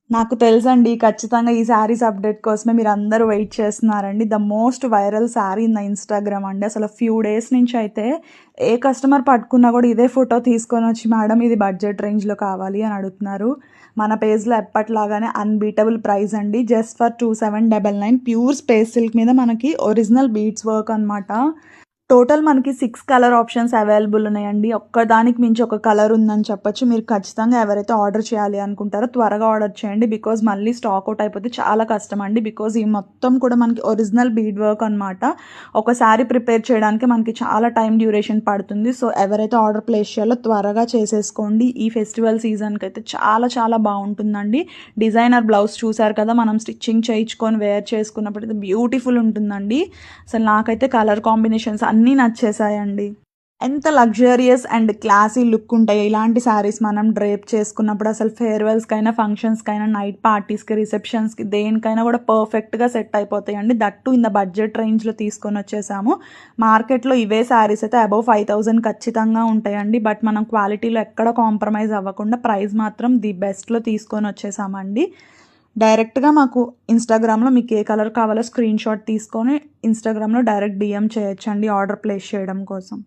నాకు తెలుసండి. ఖచ్చితంగా ఈ శారీస్ అప్డేట్ కోసమే మీరందరూ వెయిట్ చేస్తున్నారండి. The most viral sari in the Instagram అండి. అసలు ఫ్యూ డేస్ నుంచయితే ఏ కస్టమర్ పట్టుకున్నా గూడా ఇదే ఫోటో తీసుకొనొచ్చి, మేడం ఇది బడ్జెట్ రేంజ్‌లో కావాలి అని అడుగుతున్నారు. మన పేజ్‌లో ఎప్పటిలాగానే అన్‌బీటబుల్ ప్రైస్ అండి. Just for 2799 pure space silk మీద మనకి ఒరిజినల్ బీడ్స్ వర్క్ అనమాట. టోటల్ మనకి 6 కలర్ ఆప్షన్స్ అవైలబుల్ ఉన్నాయండి. ఒక్కదానికి మించి ఒక కలర్ ఉందని చెప్పొచ్చు. మీరు ఖచ్చితంగా ఎవరైతే ఆర్డర్ చేయాలి అనుకుంటారో త్వరగా ఆర్డర్ చేయండి. బికాజ్ మళ్ళీ స్టాక్ అవుట్ అయిపోతే చాలా కష్టం అండి. బికాజ్ ఈ మొత్తం కూడా మనకి ఒరిజినల్ బీడ్ వర్క్ అనమాట. ఒక శారీ ప్రిపేర్ చేయడానికి మనకి చాలా టైం డ్యూరేషన్ పడుతుంది. సో ఎవరైతే ఆర్డర్ ప్లేస్ చేయాలో త్వరగా చేసేసుకోండి. ఈ ఫెస్టివల్ సీజన్కి అయితే చాలా చాలా బాగుంటుందండి. డిజైనర్ బ్లౌజ్ చూసారు కదా, మనం స్టిచ్చింగ్ చేయించుకొని వేర్ చేసుకున్నప్పుడు అయితే బ్యూటిఫుల్ ఉంటుందండి. అసలు నాకైతే కలర్ కాంబినేషన్స్ అన్నీ నచ్చేసాయండి. ఎంత లగ్జరియస్ అండ్ క్లాసీ లుక్ ఉంటాయి ఇలాంటి శారీస్ మనం డ్రేప్ చేసుకున్నప్పుడు. అసలు ఫేర్వెల్స్కైనా, ఫంక్షన్స్కైనా, నైట్ పార్టీస్కి, రిసెప్షన్స్కి, దేనికైనా కూడా పర్ఫెక్ట్గా సెట్ అయిపోతాయండి. దట్టు ఇన్ ద బడ్జెట్ రేంజ్లో తీసుకొని వచ్చేసాము. మార్కెట్లో ఇవే శారీస్ అయితే అబౌవ్ 5000 ఖచ్చితంగా ఉంటాయండి. బట్ మనం క్వాలిటీలో ఎక్కడ కాంప్రమైజ్ అవ్వకుండా ప్రైస్ మాత్రం ది బెస్ట్లో తీసుకొని వచ్చేసామండి. డైరెక్ట్గా మాకు ఇన్స్టాగ్రామ్లో మీకు ఏ కలర్ కావాలో స్క్రీన్ షాట్ తీసుకొని ఇన్స్టాగ్రామ్లో డైరెక్ట్ డిఎం చేయొచ్చండి ఆర్డర్ ప్లేస్ చేయడం కోసం.